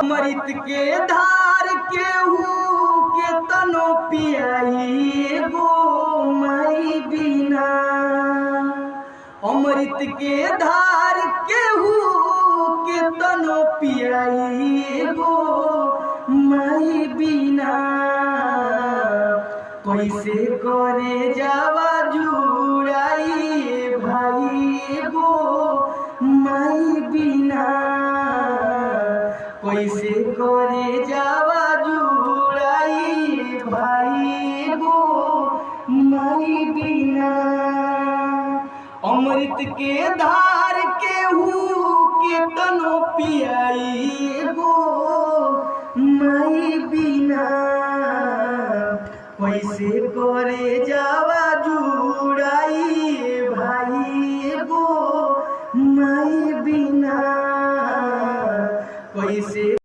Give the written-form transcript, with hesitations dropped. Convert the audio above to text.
अमृत के धार केहू के तनो पियाई गो माई बिना। अमृत के धार केहू के तनो पियाई गो माई बिना। कैसे करे जावा जुड़ाई भाई गो माई बिना। कैसे करे जावा जुड़ाई भाई गो माई बिना। अमृत के धार केहू के तनो पियाई गो माई बिना। कैसे करे जावा